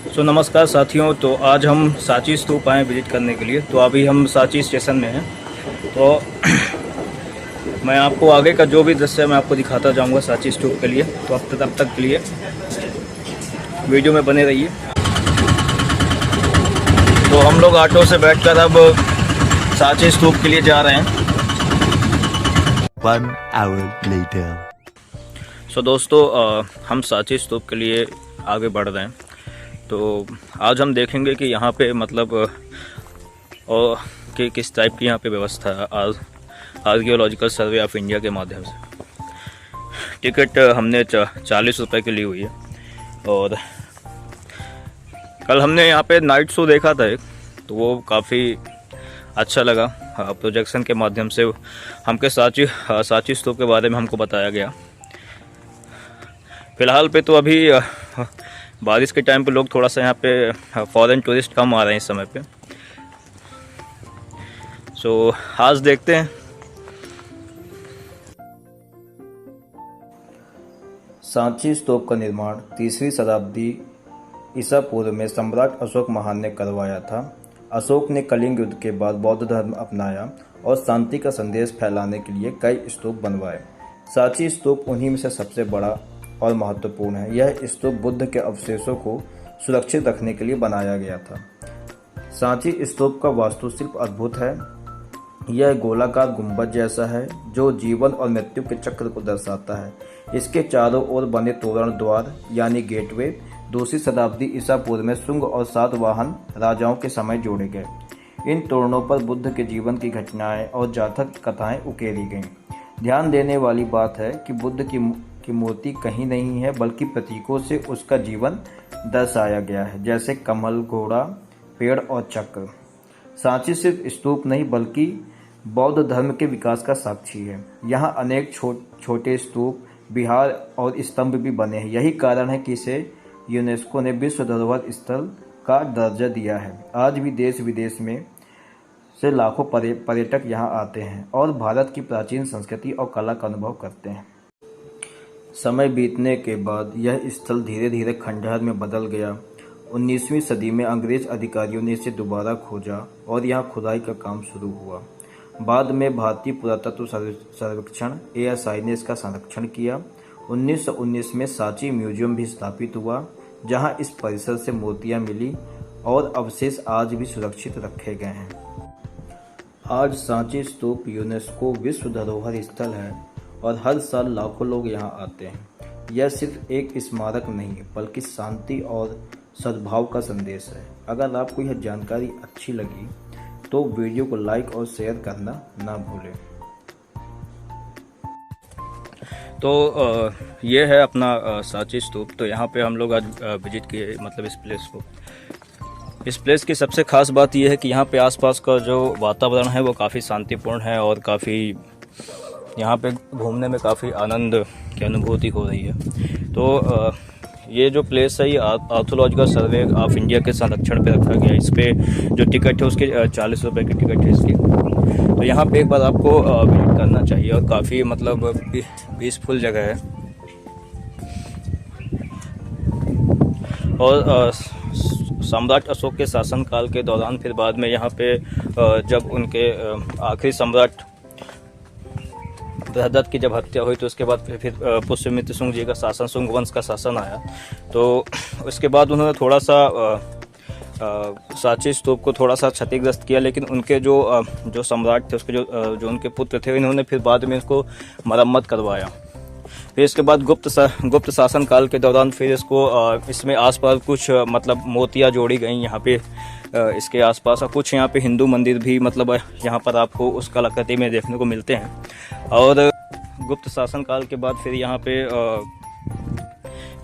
नमस्कार साथियों। तो आज हम सांची स्तूप आए विजिट करने के लिए। तो अभी हम सांची स्टेशन में हैं। तो मैं आपको आगे का जो भी दृश्य है मैं आपको दिखाता जाऊंगा सांची स्तूप के लिए। तो अब तक के लिए वीडियो में बने रहिए। तो हम लोग ऑटो से बैठकर अब सांची स्तूप के लिए जा रहे हैं। 1 hour later. दोस्तों हम सांची स्तूप के लिए आगे बढ़ रहे हैं। तो आज हम देखेंगे कि यहाँ पे मतलब और कि किस टाइप की यहाँ पे व्यवस्था है आर्कियोलॉजिकल सर्वे ऑफ इंडिया के माध्यम से। टिकट हमने 40 रुपये की ली हुई है। और कल हमने यहाँ पे नाइट शो देखा था एक, तो वो काफ़ी अच्छा लगा। प्रोजेक्शन के माध्यम से हमके सांची स्तूप के बारे में हमको बताया गया। फ़िलहाल पे तो अभी बारिश के टाइम पे लोग थोड़ा सा यहाँ पे फॉरेन टूरिस्ट कम आ रहे हैं इस समय पे। आज देखते हैं। सांची स्तूप का निर्माण 3वीं शताब्दी ईसा पूर्व में सम्राट अशोक महान ने करवाया था। अशोक ने कलिंग युद्ध के बाद बौद्ध धर्म अपनाया और शांति का संदेश फैलाने के लिए कई स्तूप बनवाए। सांची स्तूप उन्हीं में से सबसे बड़ा और महत्वपूर्ण है। यह स्तूप बुद्ध के अवशेषों को सुरक्षित रखने के लिए बनाया गया था। सांची स्तूप का वास्तुशिल्प अद्भुत है। यह गोलाकार गुंबद जैसा है जो जीवन और मृत्यु के चक्र को दर्शाता है। इसके चारों ओर बने तोरण द्वार यानी गेटवे 2वीं शताब्दी ईसा पूर्व में शुंग और सातवाहन राजाओं के समय जोड़े गए। इन तोरणों पर बुद्ध के जीवन की घटनाएं और जातक कथाएं उकेरी गईं। ध्यान देने वाली बात है कि बुद्ध की मूर्ति कहीं नहीं है, बल्कि प्रतीकों से उसका जीवन दर्शाया गया है, जैसे कमल, घोड़ा, पेड़ और चक्र। सांची सिर्फ स्तूप नहीं बल्कि बौद्ध धर्म के विकास का साक्षी है। यहाँ अनेक छोटे स्तूप, विहार और स्तंभ भी बने हैं। यही कारण है कि इसे यूनेस्को ने विश्व धरोहर स्थल का दर्जा दिया है। आज भी देश विदेश में से लाखों पर्यटक यहाँ आते हैं और भारत की प्राचीन संस्कृति और कला का अनुभव करते हैं। समय बीतने के बाद यह स्थल धीरे धीरे खंडहर में बदल गया। 19वीं सदी में अंग्रेज अधिकारियों ने इसे दोबारा खोजा और यहाँ खुदाई का काम शुरू हुआ। बाद में भारतीय पुरातत्व सर्वेक्षण ASI ने इसका संरक्षण किया। 1919 में सांची म्यूजियम भी स्थापित हुआ, जहाँ इस परिसर से मूर्तियाँ मिली और अवशेष आज भी सुरक्षित रखे गए हैं। आज सांची स्तूप यूनेस्को विश्व धरोहर स्थल है और हर साल लाखों लोग यहाँ आते हैं। यह सिर्फ एक स्मारक नहीं है, बल्कि शांति और सद्भाव का संदेश है। अगर आपको यह जानकारी अच्छी लगी तो वीडियो को लाइक और शेयर करना ना भूलें। तो ये है अपना सांची स्तूप। तो यहाँ पे हम लोग आज विजिट किए, मतलब इस प्लेस को। इस प्लेस की सबसे खास बात यह है कि यहाँ पे आसपास का जो वातावरण है वो काफ़ी शांतिपूर्ण है और काफ़ी यहाँ पे घूमने में काफ़ी आनंद की अनुभूति हो रही है। तो ये जो प्लेस है ये आर्कियोलॉजिकल सर्वे ऑफ इंडिया के संरक्षण पे रखा गया है। इस पे जो टिकट है उसके 40 रुपये की टिकट है इसकी। तो यहाँ पे एक बार आपको विजिट करना चाहिए और काफ़ी मतलब पीसफुल जगह है। और सम्राट अशोक के शासनकाल के दौरान फिर बाद में यहाँ पे जब उनके आखिरी सम्राट बृहदत्त की जब हत्या हुई तो उसके बाद फिर पुष्यमित्र शुंग जी का शासन, शुंग वंश का शासन आया। तो उसके बाद उन्होंने थोड़ा सा सांची स्तूप को थोड़ा सा क्षतिग्रस्त किया, लेकिन उनके जो सम्राट थे उसके जो उनके पुत्र थे इन्होंने फिर बाद में इसको मरम्मत करवाया। फिर इसके बाद गुप्त शासन काल के दौरान फिर इसमें आसपास कुछ मतलब मूर्तियाँ जोड़ी गई यहाँ पे इसके आसपास। और कुछ यहाँ पे हिंदू मंदिर भी मतलब यहाँ पर आपको उस कलाकृति में देखने को मिलते हैं। और गुप्त शासन काल के बाद फिर यहाँ पे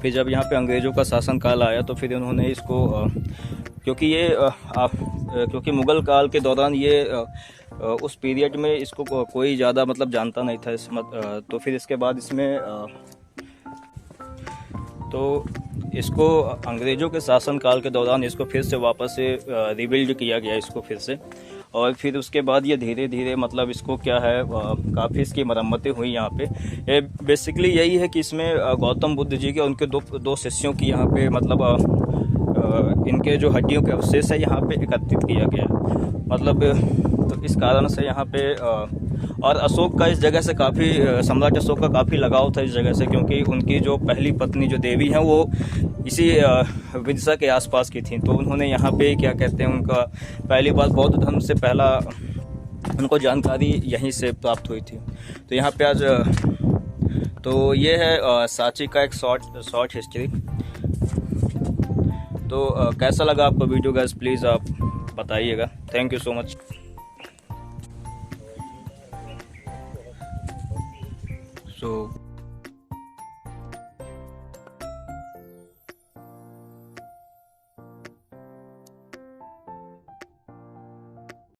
फिर जब यहाँ पे अंग्रेज़ों का शासन काल आया तो फिर उन्होंने इसको क्योंकि मुग़ल काल के दौरान ये उस पीरियड में इसको कोई ज़्यादा मतलब जानता नहीं था तो फिर इसके बाद इसमें तो इसको अंग्रेज़ों के शासनकाल के दौरान इसको फिर से वापस से रिबिल्ड किया गया इसको फिर से। और फिर उसके बाद ये धीरे धीरे मतलब इसको क्या है काफ़ी इसकी मरम्मतें हुई यहाँ पे। बेसिकली यही है कि इसमें गौतम बुद्ध जी के उनके दो शिष्यों की यहाँ पे मतलब इनके जो हड्डियों के अवशेष है यहाँ पे एकत्रित किया गया है। मतलब तो इस कारण से यहाँ पे और अशोक का इस जगह से काफ़ी सम्राट अशोक का काफ़ी लगाव था इस जगह से, क्योंकि उनकी जो पहली पत्नी जो देवी हैं वो इसी विदिशा के आसपास की थी। तो उन्होंने यहाँ पे क्या कहते हैं, उनका पहली बार बौद्ध धर्म से पहला उनको जानकारी यहीं से प्राप्त हुई थी। तो यहाँ पे आज तो ये है सांची का एक शॉर्ट हिस्ट्री। तो कैसा लगा आपको वीडियो गाइस, प्लीज़ आप बताइएगा। Thank you so much. So